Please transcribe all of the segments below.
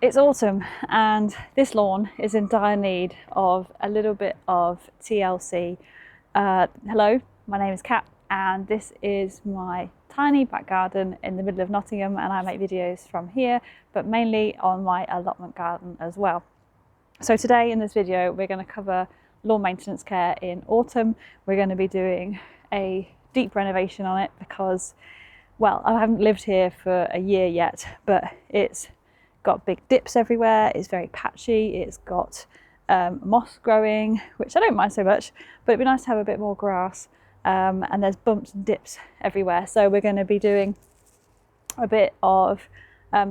It's autumn and this lawn is in dire need of a little bit of TLC. Hello, my name is Kat and this is my tiny back garden in the middle of Nottingham, and I make videos from here, but mainly on my allotment garden as well. So today in this video we're going to cover lawn maintenance care in autumn. We're going to be doing a deep renovation on it because, well, I haven't lived here for a year yet, but it's got big dips everywhere, it's very patchy, it's got moss growing, which I don't mind so much, but it'd be nice to have a bit more grass, and there's bumps and dips everywhere. So we're going to be doing a bit of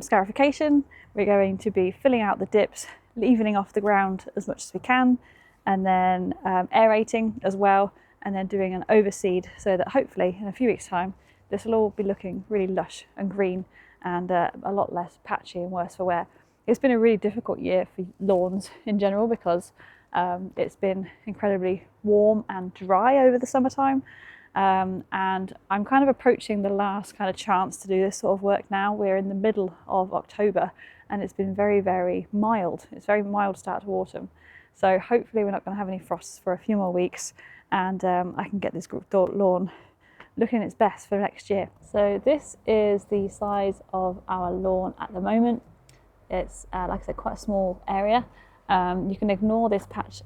scarification. We're going to be filling out the dips, evening off the ground as much as we can, and then aerating as well, and then doing an overseed so that hopefully in a few weeks' time this will all be looking really lush and green and a lot less patchy and worse for wear. It's been a really difficult year for lawns in general because it's been incredibly warm and dry over the summertime, and I'm kind of approaching the last kind of chance to do this sort of work now. We're in the middle of October and it's been very, very mild. It's a very mild start to autumn. So hopefully we're not going to have any frosts for a few more weeks, and I can get this lawn looking its best for next year. So this is the size of our lawn at the moment. It's like I said, quite a small area. You can ignore this patch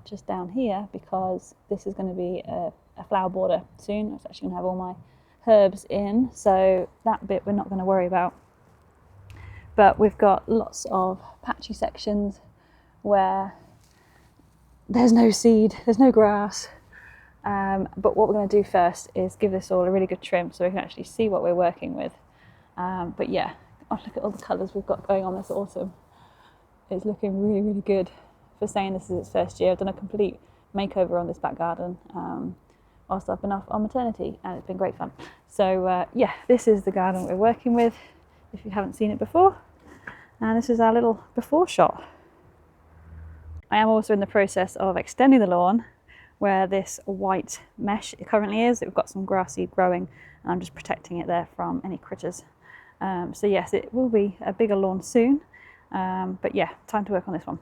just down here because this is going to be a flower border soon. It's actually going to have all my herbs in, so that bit we're not going to worry about. But we've got lots of patchy sections where there's no seed, there's no grass. But what we're going to do first is give this all a really good trim so we can actually see what we're working with. But yeah, look at all the colours we've got going on this autumn. It's looking really, really good. For saying this is its first year, I've done a complete makeover on this back garden whilst I've been off on maternity, and it's been great fun. So yeah, this is the garden we're working with, if you haven't seen it before. And this is our little before shot. I am also in the process of extending the lawn where this white mesh currently is. We've got some grass seed growing and I'm just protecting it there from any critters. So yes, it will be a bigger lawn soon, but yeah, time to work on this one.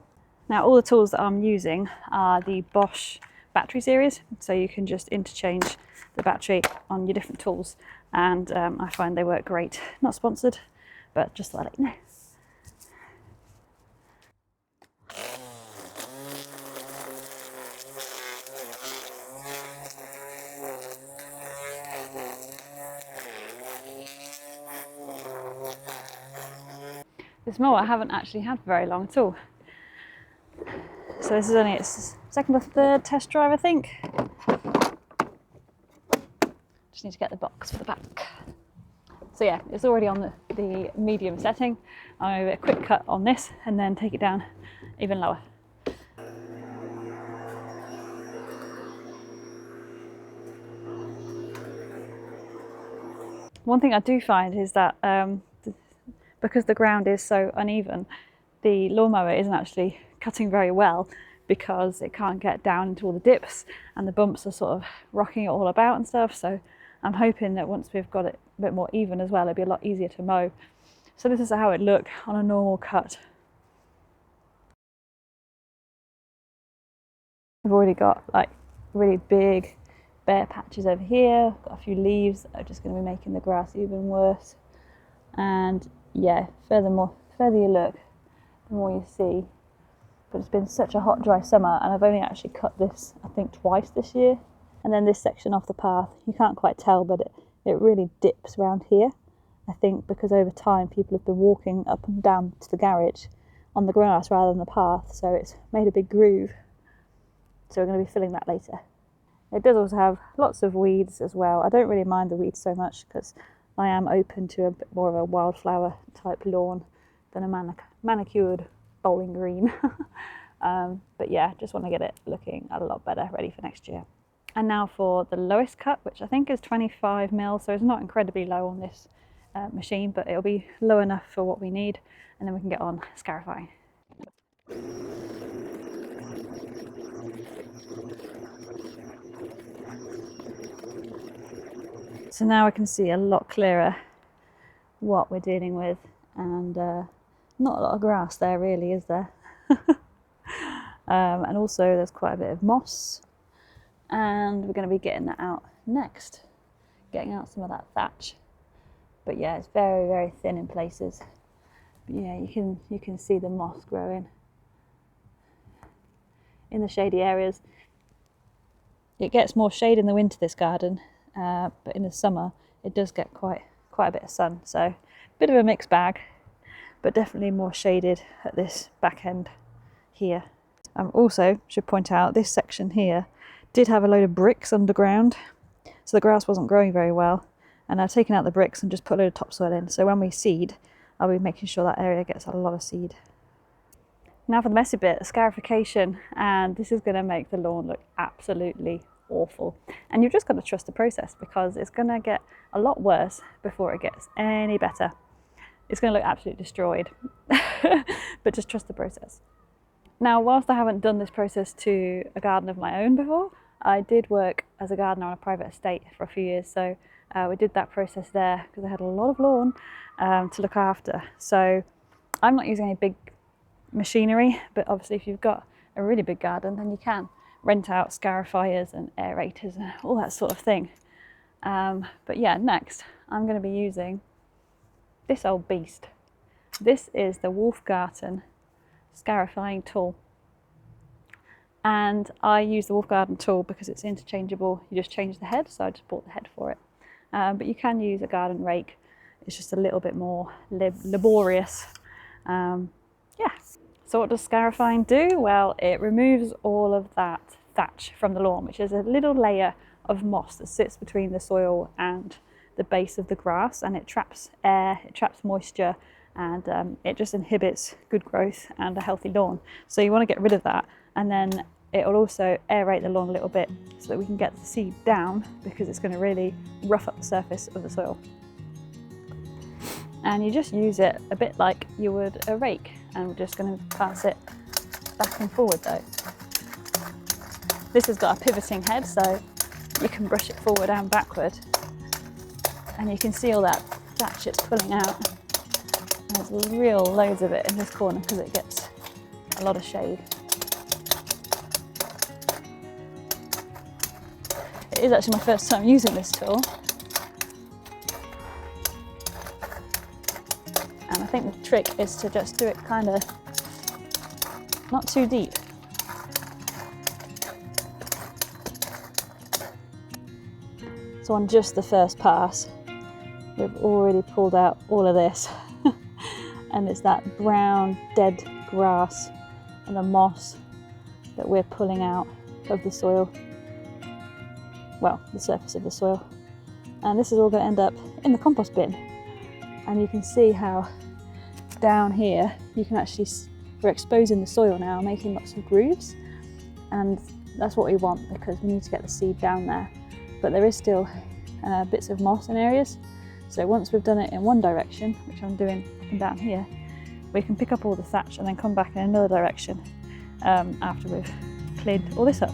Now all the tools that I'm using are the Bosch battery series, so you can just interchange the battery on your different tools, and I find they work great. Not sponsored, but just to let you know. This mower I haven't actually had for very long at all. So this is only its second or third test drive, I think. Just need to get the box for the back. So yeah, it's already on the medium setting. I'm going to do a quick cut on this and then take it down even lower. One thing I do find is that because the ground is so uneven, the lawnmower isn't actually cutting very well because it can't get down into all the dips and the bumps are sort of rocking it all about and stuff. So I'm hoping that once we've got it a bit more even as well, it'll be a lot easier to mow. So this is how it look on a normal cut. I've already got like really big bare patches over here, got a few leaves that are just going to be making the grass even worse. And yeah, further you look, the more you see. But it's been such a hot, dry summer, and I've only actually cut this, I think, twice this year. And then this section off the path, you can't quite tell, but it really dips around here. I think because over time people have been walking up and down to the garage on the grass rather than the path, so it's made a big groove. So we're going to be filling that later. It does also have lots of weeds as well. I don't really mind the weeds so much because I am open to a bit more of a wildflower type lawn than a manicured bowling green. But yeah, just want to get it looking a lot better, ready for next year. And now for the lowest cut, which I think is 25 mil, so it's not incredibly low on this machine, but it'll be low enough for what we need, and then we can get on Scarify. So now I can see a lot clearer what we're dealing with, and not a lot of grass there really, is there? And also there's quite a bit of moss, and we're going to be getting that out next, getting out some of that thatch. But yeah, it's very, very thin in places. But yeah, you can see the moss growing in the shady areas. It gets more shade in the winter, this garden, but in the summer it does get quite a bit of sun, so a bit of a mixed bag, but definitely more shaded at this back end here. Also should point out this section here did have a load of bricks underground, so the grass wasn't growing very well, and I've taken out the bricks and just put a load of topsoil in, so when we seed I'll be making sure that area gets a lot of seed. Now for the messy bit, scarification, and this is going to make the lawn look absolutely awful, and you've just got to trust the process, because it's going to get a lot worse before it gets any better. It's going to look absolutely destroyed, but just trust the process. Now, whilst I haven't done this process to a garden of my own before, I did work as a gardener on a private estate for a few years, so we did that process there because I had a lot of lawn to look after. So I'm not using any big machinery, but obviously if you've got a really big garden, then you can rent out scarifiers and aerators and all that sort of thing. But yeah, next I'm going to be using this old beast. This is the Wolfgarten scarifying tool, and I use the Wolfgarten tool because it's interchangeable. You just change the head, so I just bought the head for it. But you can use a garden rake. It's just a little bit more laborious. Yeah. So what does scarifying do? Well, it removes all of that thatch from the lawn, which is a little layer of moss that sits between the soil and the base of the grass, and it traps air, it traps moisture, and it just inhibits good growth and a healthy lawn. So you want to get rid of that, and then it will also aerate the lawn a little bit so that we can get the seed down, because it's going to really rough up the surface of the soil. And you just use it a bit like you would a rake, and we're just going to pass it back and forward though. This has got a pivoting head, so you can brush it forward and backward, and you can see all that thatch it's pulling out. There's real loads of it in this corner because it gets a lot of shade. It is actually my first time using this tool, and I think the trick is to just do it kind of not too deep. So on just the first pass, we've already pulled out all of this. And it's that brown dead grass and the moss that we're pulling out of the soil, well, the surface of the soil. And this is all going to end up in the compost bin. And you can see how down here you can actually, we're exposing the soil now, making lots of grooves, and that's what we want because we need to get the seed down there. But there is still bits of moss in areas, so once we've done it in one direction, which I'm doing down here, we can pick up all the thatch and then come back in another direction after we've cleared all this up.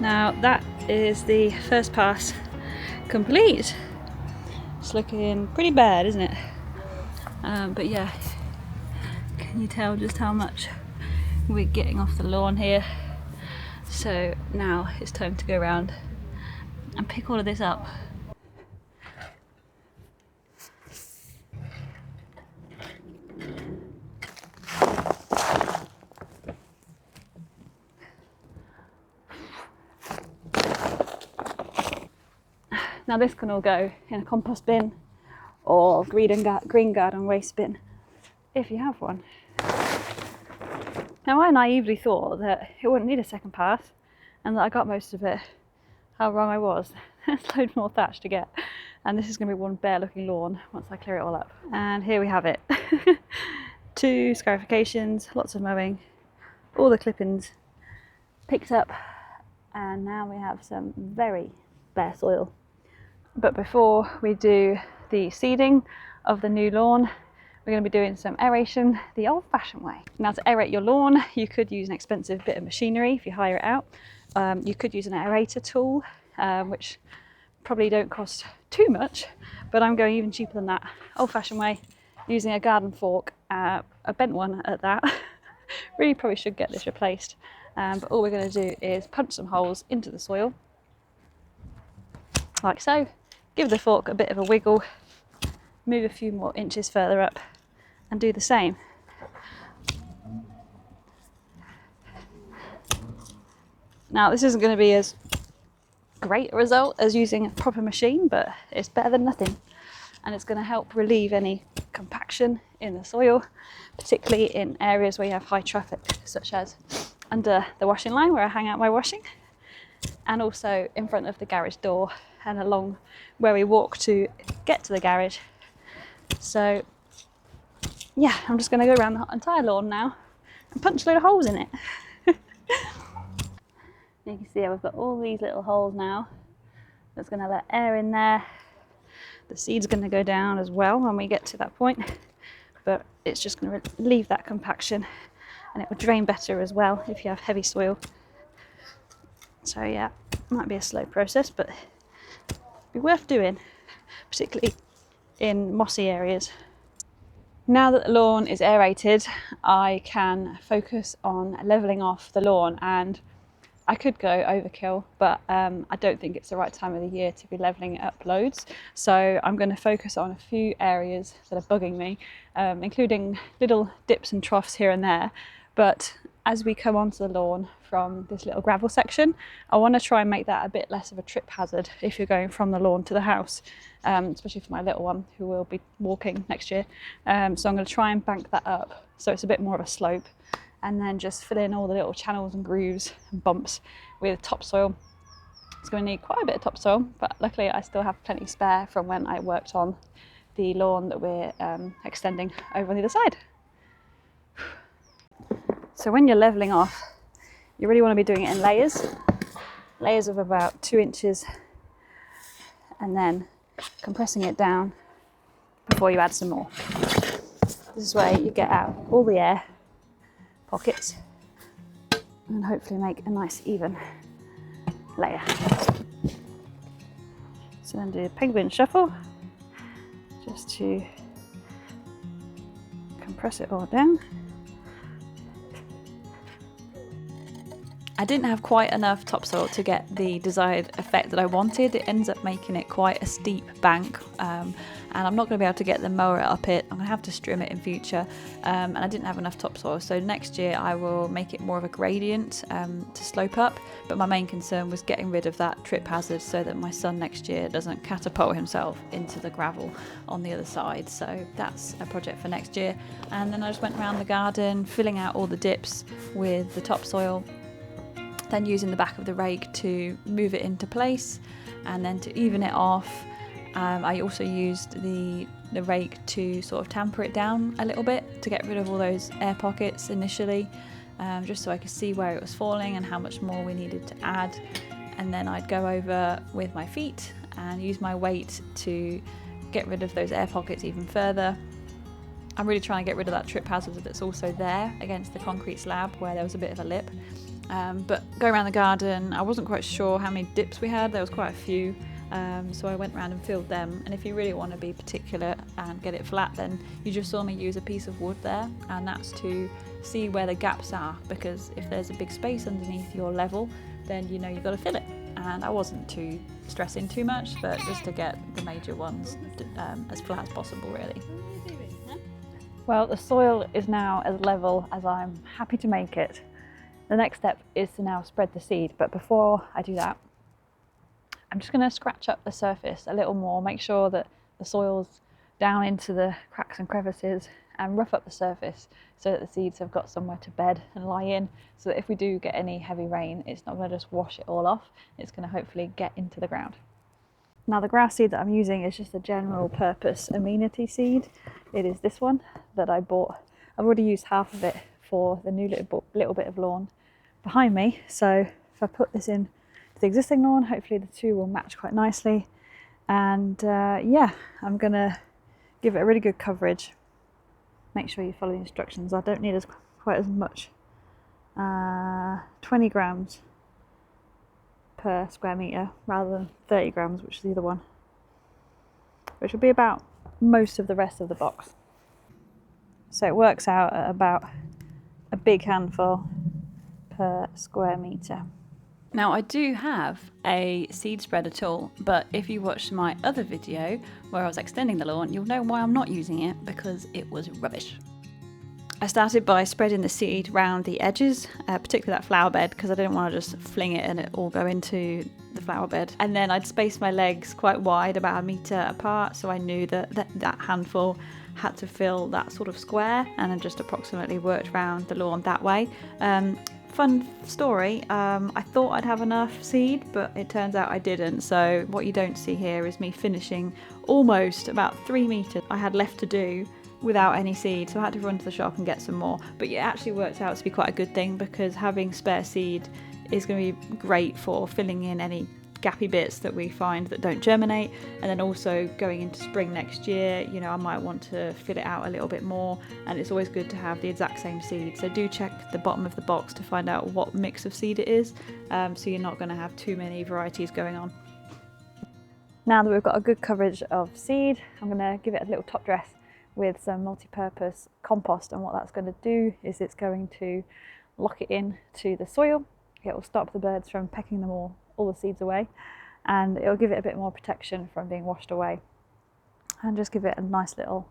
Now that is the first pass complete. It's looking pretty bad, isn't it? But yeah, can you tell just how much we're getting off the lawn here? So now it's time to go around and pick all of this up. Now this can all go in a compost bin or green garden waste bin, if you have one. Now I naively thought that it wouldn't need a second pass and that I got most of it. How wrong I was. There's loads more thatch to get, and this is going to be one bare looking lawn once I clear it all up. And here we have it. 2 scarifications, lots of mowing, all the clippings picked up, and now we have some very bare soil. But before we do the seeding of the new lawn, we're going to be doing some aeration the old-fashioned way. Now, to aerate your lawn, you could use an expensive bit of machinery if you hire it out. You could use an aerator tool, which probably don't cost too much, but I'm going even cheaper than that, old-fashioned way, using a garden fork, a bent one at that. Really probably should get this replaced, but all we're going to do is punch some holes into the soil, like so, give the fork a bit of a wiggle, move a few more inches further up, and do the same. Now, this isn't going to be as great a result as using a proper machine, but it's better than nothing, and it's going to help relieve any compaction in the soil, particularly in areas where you have high traffic, such as under the washing line where I hang out my washing, and also in front of the garage door and along where we walk to get to the garage. So yeah, I'm just going to go around the entire lawn now and punch a load of holes in it. You can see we've got all these little holes now. That's going to let air in there. The seed's going to go down as well when we get to that point, but it's just going to relieve that compaction, and it will drain better as well if you have heavy soil. So yeah, might be a slow process, but be worth doing, particularly in mossy areas. Now that the lawn is aerated, I can focus on levelling off the lawn, and I could go overkill, but I don't think it's the right time of the year to be levelling it up loads. So I'm going to focus on a few areas that are bugging me, including little dips and troughs here and there. But as we come onto the lawn from this little gravel section, I want to try and make that a bit less of a trip hazard if you're going from the lawn to the house, especially for my little one who will be walking next year. So I'm going to try and bank that up so it's a bit more of a slope, and then just fill in all the little channels and grooves and bumps with topsoil. It's going to need quite a bit of topsoil, but luckily I still have plenty spare from when I worked on the lawn that we're extending over on the other side. So when you're levelling off, you really want to be doing it in layers of about 2 inches, and then compressing it down before you add some more. This is where you get out all the air pockets and hopefully make a nice even layer. So then do a penguin shuffle just to compress it all down. I didn't have quite enough topsoil to get the desired effect that I wanted. It ends up making it quite a steep bank, and I'm not going to be able to get the mower up it. I'm going to have to trim it in future, and I didn't have enough topsoil. So next year I will make it more of a gradient to slope up, but my main concern was getting rid of that trip hazard so that my son next year doesn't catapult himself into the gravel on the other side. So that's a project for next year. And then I just went around the garden filling out all the dips with the topsoil, then using the back of the rake to move it into place, and then to even it off. I also used the rake to sort of tamper it down a little bit to get rid of all those air pockets initially, just so I could see where it was falling and how much more we needed to add. And then I'd go over with my feet and use my weight to get rid of those air pockets even further. I'm really trying to get rid of that trip hazard that's also there against the concrete slab where there was a bit of a lip. But going around the garden, I wasn't quite sure how many dips we had. There was quite a few, so I went around and filled them. And if you really want to be particular and get it flat, then you just saw me use a piece of wood there, and that's to see where the gaps are, because if there's a big space underneath your level, then you know you've got to fill it. And I wasn't too stressing too much, but just to get the major ones as flat as possible, really. Well, the soil is now as level as I'm happy to make it. The next step is to now spread the seed, but before I do that, I'm just going to scratch up the surface a little more, make sure that the soil's down into the cracks and crevices, and rough up the surface so that the seeds have got somewhere to bed and lie in, so that if we do get any heavy rain, it's not going to just wash it all off, it's going to hopefully get into the ground. Now, the grass seed that I'm using is just a general purpose amenity seed. It is this one that I bought. I've already used half of it for the new little bit of lawn behind me, so if I put this in to the existing lawn, hopefully the two will match quite nicely. And yeah, I'm gonna give it a really good coverage make sure you follow the instructions. I don't need quite as much. 20 grams per square metre rather than 30 grams, which is the other one, which will be about most of the rest of the box. So it works out at about a big handful per square metre. Now I do have a seed spreader tool, but if you watched my other video where I was extending the lawn, you'll know why I'm not using it, because it was rubbish. I started by spreading the seed around the edges, particularly that flower bed, because I didn't want to just fling it and it all go into the flower bed. And then I'd space my legs quite wide, about 1 metre apart, so I knew that handful had to fill that sort of square, and then just approximately worked around the lawn that way. Fun story, I thought I'd have enough seed, but it turns out I didn't. So what you don't see here is me finishing almost about 3 metres I had left to do without any seed, so I had to run to the shop and get some more. But it actually worked out to be quite a good thing, because having spare seed is going to be great for filling in any gappy bits that we find that don't germinate, and then also going into spring next year, you know, I might want to fill it out a little bit more, and it's always good to have the exact same seed. So do check the bottom of the box to find out what mix of seed it is, so you're not going to have too many varieties going on. Now that we've got a good coverage of seed, I'm going to give it a little top dress with some multi-purpose compost, and what that's going to do is it's going to lock it in to the soil. It will stop the birds from pecking them all the seeds away, and it'll give it a bit more protection from being washed away, and just give it a nice little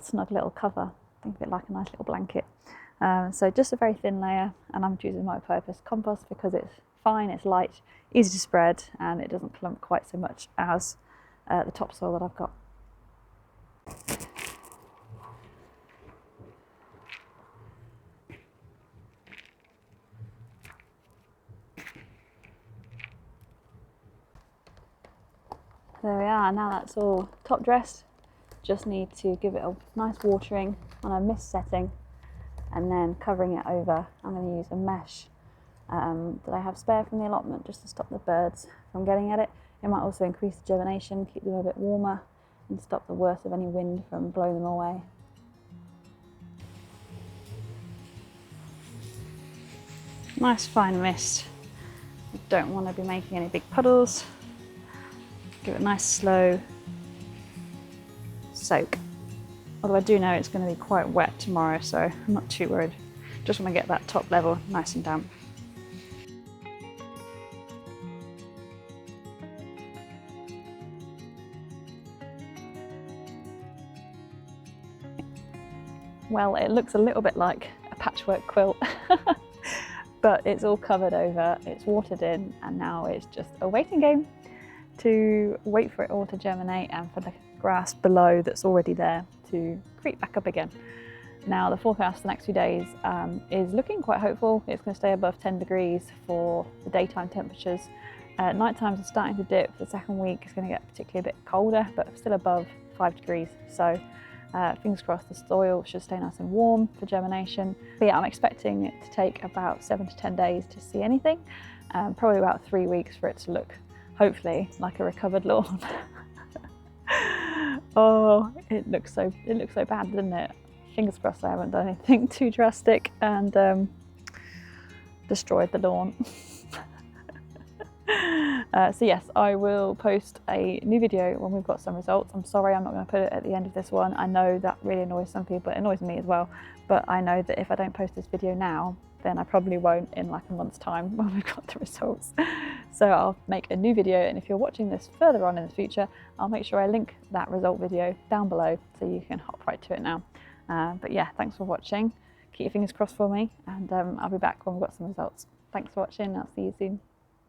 snug little cover. Think of it like a nice little blanket. So just a very thin layer, and I'm choosing multi-purpose compost because it's fine, it's light, easy to spread, and it doesn't clump quite so much as the topsoil that I've got. There we are, now that's all top dressed. Just need to give it a nice watering on a mist setting, and then covering it over. I'm going to use a mesh that I have spare from the allotment, just to stop the birds from getting at it. It might also increase the germination, keep them a bit warmer, and stop the worst of any wind from blowing them away. Nice fine mist. You don't want to be making any big puddles. Give it a nice slow soak. Although I do know it's going to be quite wet tomorrow, so I'm not too worried. Just want to get that top level nice and damp. Well, it looks a little bit like a patchwork quilt, but it's all covered over, it's watered in, and now it's just a waiting game to wait for it all to germinate and for the grass below that's already there to creep back up again. Now the forecast for the next few days is looking quite hopeful. It's going to stay above 10 degrees for the daytime temperatures. Night times are starting to dip. The second week is going to get particularly a bit colder, but still above 5 degrees. So fingers crossed the soil should stay nice and warm for germination. But yeah, I'm expecting it to take about 7 to 10 days to see anything. Probably about 3 weeks for it to look, hopefully, like a recovered lawn. Oh, it looks so bad, doesn't it? Fingers crossed I haven't done anything too drastic and destroyed the lawn. So yes, I will post a new video when we've got some results. I'm sorry I'm not going to put it at the end of this one. I know that really annoys some people, it annoys me as well, but I know that if I don't post this video now, then I probably won't in like a month's time when we've got the results. So I'll make a new video, and if you're watching this further on in the future, I'll make sure I link that result video down below so you can hop right to it now. But yeah, thanks for watching. Keep your fingers crossed for me, and I'll be back when we've got some results. Thanks for watching, I'll see you soon.